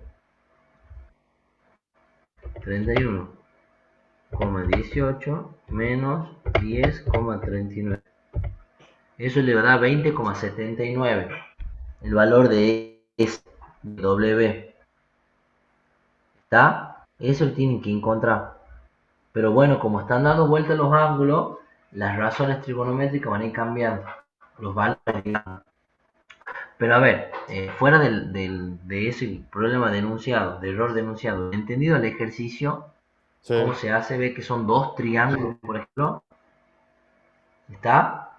31. 20,18 menos 10,39. Eso le da 20,79. El valor de S, de W. ¿Está? Eso lo tienen que encontrar. Pero bueno, como están dando vueltas los ángulos, las razones trigonométricas van a ir cambiando. Los valores. Pero a ver, fuera de ese problema denunciado, de error denunciado, entendido el ejercicio, Sí, cómo se hace, ve que son dos triángulos, por ejemplo. ¿Está?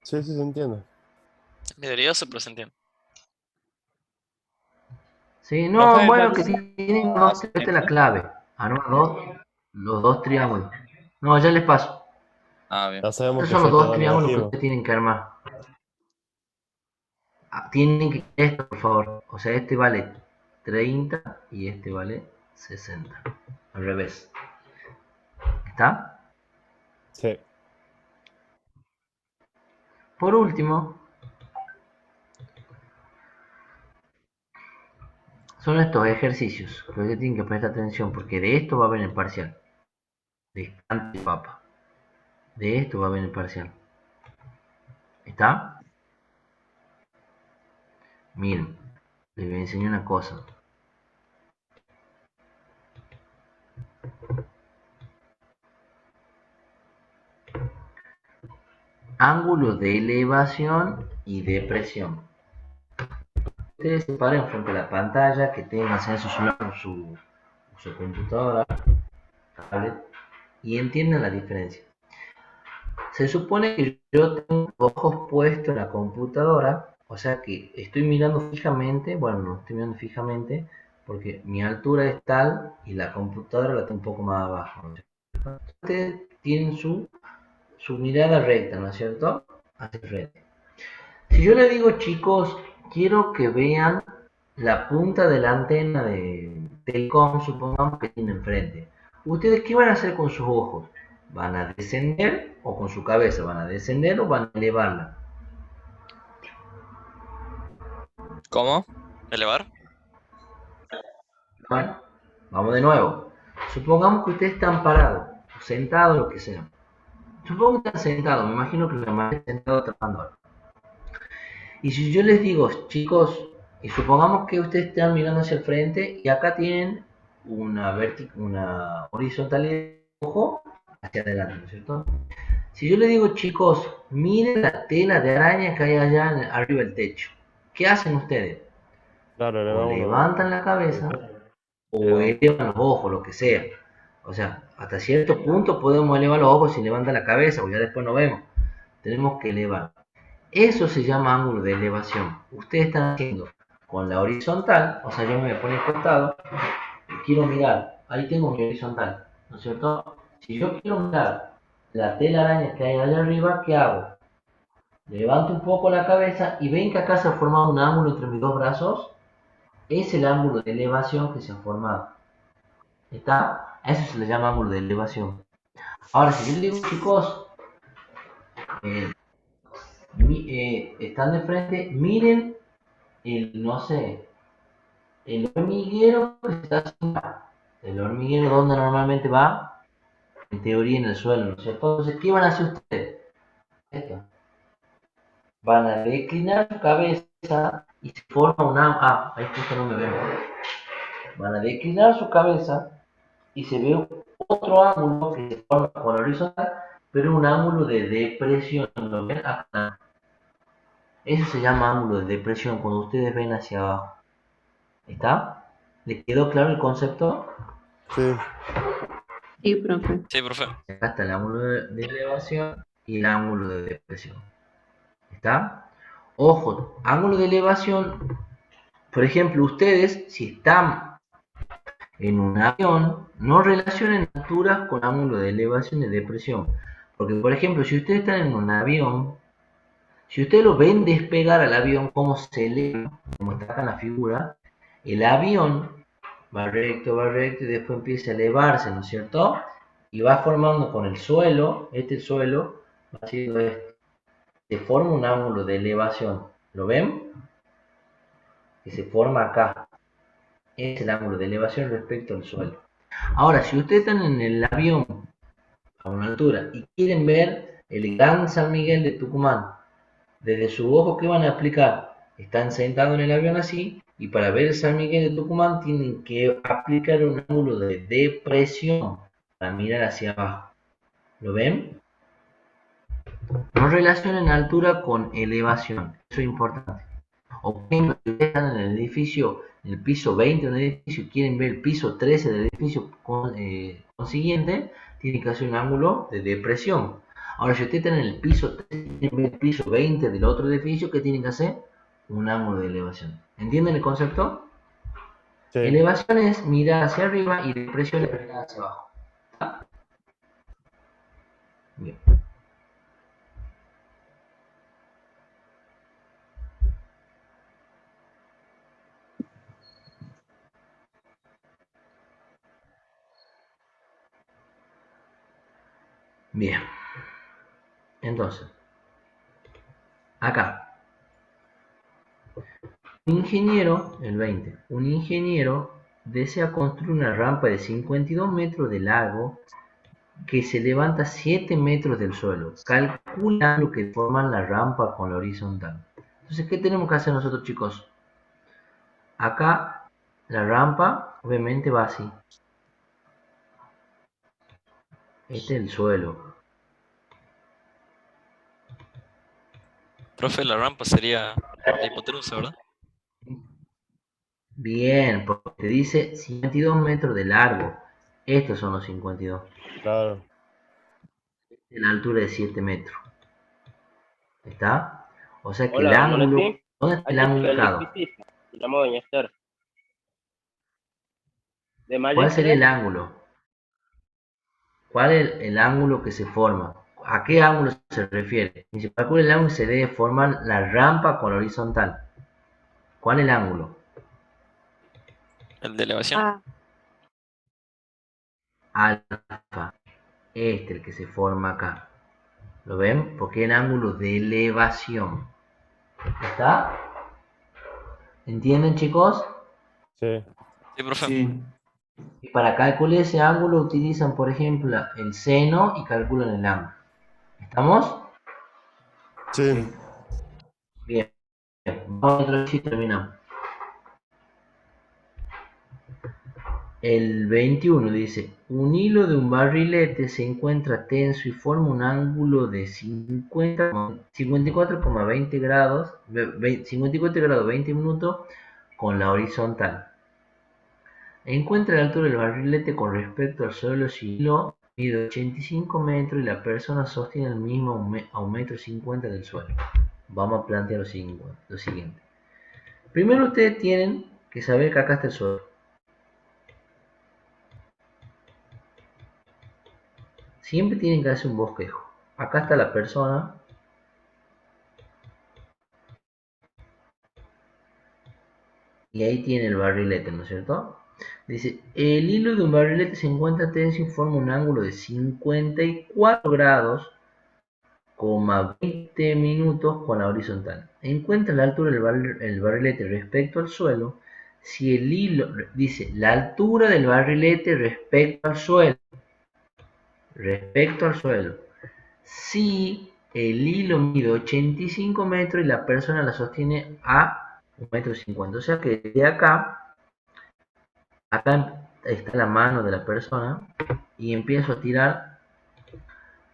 sí, sí, se entiende. Misterioso, pero se entiende. Sí, no, Profe, bueno, que ¿me tienen das esta es la ejemplo? clave. Los dos triángulos. No, ya les paso. Ah, bien. Ya sabemos Estos que son los z dos da triángulos que negativo. ustedes tienen que armar. Tienen que esto, por favor. O sea, este vale 30 y este vale 60. Al revés. ¿Está? Sí. Por último, son estos ejercicios que ustedes tienen que prestar atención porque de esto va a venir el parcial. De papa. De esto va a venir el parcial. ¿Está? Miren, les voy a enseñar una cosa. Ángulo de elevación y depresión. Ustedes se paren frente a la pantalla, que tengan su celular o su computadora, tablet, y entiendan la diferencia. Se supone que yo tengo los ojos puestos en la computadora, o sea que estoy mirando fijamente, bueno, no estoy mirando fijamente, porque mi altura es tal y la computadora la tengo un poco más abajo, ¿no es cierto? Ustedes tienen su mirada recta, ¿no es cierto? Hacia el frente. Si yo le digo, chicos, quiero que vean la punta de la antena de Telcom, supongamos que tiene enfrente. ¿Ustedes qué van a hacer con sus ojos? ¿Van a descender o con su cabeza? ¿Van a descender o van a elevarla? ¿Cómo? ¿Elevar? Bueno, vamos de nuevo. Supongamos que ustedes están parados, sentados, lo que sea. Supongo que están sentados, me imagino que la mayoría está sentado trabajando ahora. Y si yo les digo, chicos, y supongamos que ustedes están mirando hacia el frente y acá tienen una horizontalidad de ojo hacia adelante, ¿no es cierto? Si yo les digo, chicos, miren la tela de araña que hay allá arriba del techo, ¿qué hacen ustedes? Claro, le O damos levantan la cabeza o Elevamos. elevan los ojos, lo que sea. O sea, hasta cierto punto podemos elevar los ojos si levantan la cabeza, o ya después no vemos. Tenemos que elevar. Eso se llama ángulo de elevación. Ustedes están haciendo con la horizontal, o sea, yo me pongo al costado y quiero mirar. Ahí tengo mi horizontal, ¿no es cierto? Si yo quiero mirar la telaraña que hay allá arriba, ¿qué hago? Levanto un poco la cabeza y ven que acá se ha formado un ángulo entre mis dos brazos. Es el ángulo de elevación que se ha formado. ¿Está? A eso se le llama ángulo de elevación. Ahora, si yo le digo, chicos, eh, están de frente, miren no sé, el hormiguero que está haciendo. El hormiguero donde normalmente va, en teoría en el suelo, ¿no es cierto? Entonces, ¿qué van a hacer ustedes? Esto. Van a declinar su cabeza y se forma una... Ah, ahí justo no me ven. Van a declinar su cabeza y se ve otro ángulo que se forma con horizontal, pero un ángulo de depresión. ¿Lo ven? Acá. Eso se llama ángulo de depresión cuando ustedes ven hacia abajo. ¿Está? ¿Les quedó claro el concepto? Sí, Sí, profe. Sí, profe. Acá está el ángulo de elevación y el ángulo de depresión. ¿Está? Ojo, ángulo de elevación. Por ejemplo, ustedes, si están en un avión, no relacionen alturas con ángulo de elevación y depresión. Porque, por ejemplo, si ustedes están en un avión, si ustedes lo ven despegar al avión, cómo se eleva, como está acá en la figura, el avión va recto y después empieza a elevarse, ¿no es cierto? Y va formando con el suelo, el suelo, va haciendo esto. Se forma un ángulo de elevación. ¿Lo ven? Que se forma acá. Es el ángulo de elevación respecto al suelo. Ahora, si ustedes están en el avión a una altura y quieren ver el gran San Miguel de Tucumán, desde su ojo, ¿qué van a aplicar? Están sentados en el avión así, y para ver el San Miguel de Tucumán tienen que aplicar un ángulo de depresión para mirar hacia abajo. ¿Lo ven? No relacionen altura con elevación, eso es importante. O por ejemplo, si ustedes están en el edificio, en el piso 20 de un edificio y quieren ver el piso 13 del edificio consiguiente, tienen que hacer un ángulo de depresión. Ahora, si ustedes están en el piso 13 y quieren ver el piso 20 del otro edificio, ¿qué tienen que hacer? Un ángulo de elevación. ¿Entienden el concepto? Sí. Elevación es mirar hacia arriba y depresión es mirar hacia abajo. Bien. Bien. Entonces, acá. Un ingeniero, el 20, un ingeniero desea construir una rampa de 52 metros de largo que se levanta 7 metros del suelo. Calcula lo que forman la rampa con la horizontal. Entonces, ¿qué tenemos que hacer nosotros, chicos? Acá la rampa obviamente va así. Este es el suelo. Profe, la rampa sería la hipotenusa, ¿verdad? Bien, porque te dice 52 metros de largo. Estos son los 52. Claro. De la altura de 7 metros. ¿Está? O sea que el Hola, ángulo... Monete. ¿Dónde está el Aquí ángulo sekali marcado? bisnis. Llamo Doña Esther. De ¿Cuál sería el Magister. ángulo? ¿Cuál es el ángulo que se forma? ¿A qué ángulo se refiere? Y si calcula el ángulo se debe formar la rampa con la horizontal. ¿Cuál es el ángulo? El de elevación. Ah, Alfa. Este, el que se forma acá. ¿Lo ven? Porque es el ángulo de elevación. ¿Está? ¿Entienden, chicos? Sí. Sí, profe. Sí, Y para calcular ese ángulo utilizan, por ejemplo, el seno y calculan el ángulo. ¿Estamos? Sí. sí. Bien. Vamos a otro y terminamos. El 21 dice, un hilo de un barrilete se encuentra tenso y forma un ángulo de 54,20 grados, 54 grados 20 minutos con la horizontal. Encuentra la altura del barrilete con respecto al suelo si el hilo mide 85 metros y la persona sostiene el mismo a 1,50 m del suelo. Vamos a plantear lo siguiente. Primero ustedes tienen que saber que acá está el suelo. Siempre tienen que hacer un bosquejo. Acá está la persona. Y ahí tiene el barrilete, ¿no es cierto? Dice, el hilo de un barrilete se encuentra tenso y forma un ángulo de 54 grados, 20 minutos con la horizontal. Encuentra la altura del barrilete respecto al suelo. Si el hilo, dice, la altura del barrilete respecto al suelo. Respecto al suelo. Si el hilo mide 85 metros y la persona la sostiene a 1,50 m. O sea que de acá está la mano de la persona y empiezo a tirar.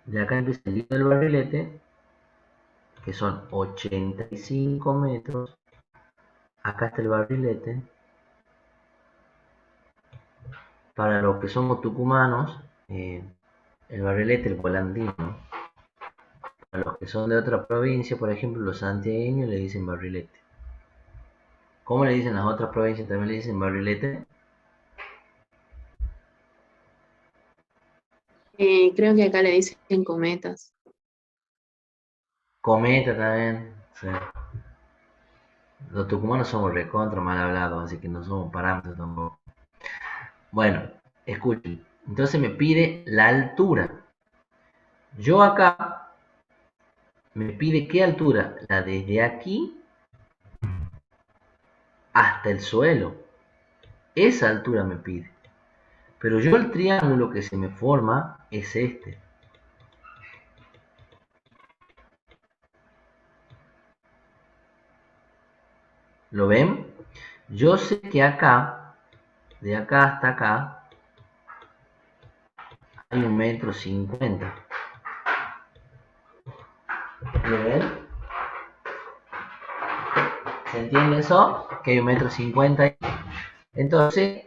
De acá empieza el hilo del barrilete, que son 85 metros. Acá está el barrilete. Para los que somos tucumanos, el barrilete, el volandino. Para los que son de otra provincia, por ejemplo, los santiagueños le dicen barrilete. ¿Cómo le dicen las otras provincias? También le dicen barrilete. creo que acá le dicen cometas. Cometa también. Sí. Los tucumanos somos recontra mal hablados, así que no somos parámetros tampoco. Bueno, escuchen. Entonces me pide la altura. Yo acá me pide qué altura. La desde aquí hasta el suelo. Esa altura me pide. Pero yo el triángulo que se me forma es este. ¿Lo ven? Yo sé que acá, de acá hasta acá, hay 1,50 m. ¿Lo ven? ¿Se entiende eso? Que hay 1,50 m. Entonces,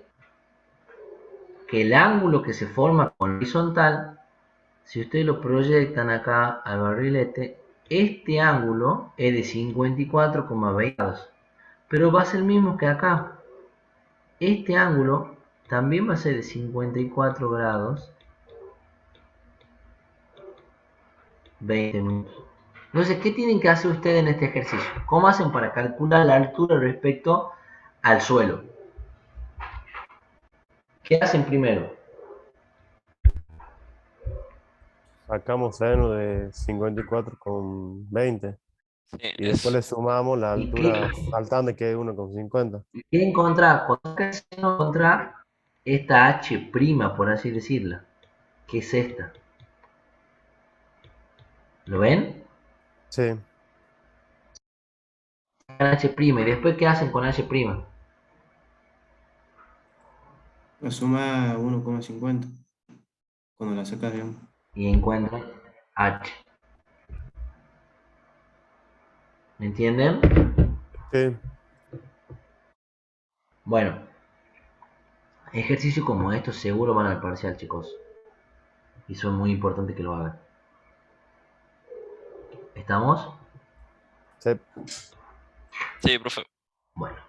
que el ángulo que se forma con la horizontal, si ustedes lo proyectan acá al barrilete, este ángulo es de 54,20 grados. Pero va a ser el mismo que acá. Este ángulo también va a ser de 54 grados 20 minutos. Entonces, ¿qué tienen que hacer ustedes en este ejercicio? ¿Cómo hacen para calcular la altura respecto al suelo? ¿Qué hacen primero? Sacamos seno de 54,20 Sí, y después le sumamos la ¿Y altura faltante que es 1,50. qué encontrar? Encontrar esta h', por así decirla, que es esta. ¿Lo ven? Sí, H', y después ¿qué hacen con h'? La suma 1,50 cuando la sacas, digamos. Y encuentran h. ¿Me entienden? sí. Bueno, ejercicios como estos seguro van al parcial, chicos. Y son muy importantes que lo hagan. ¿Estamos? Sí. sí, profe. Bueno.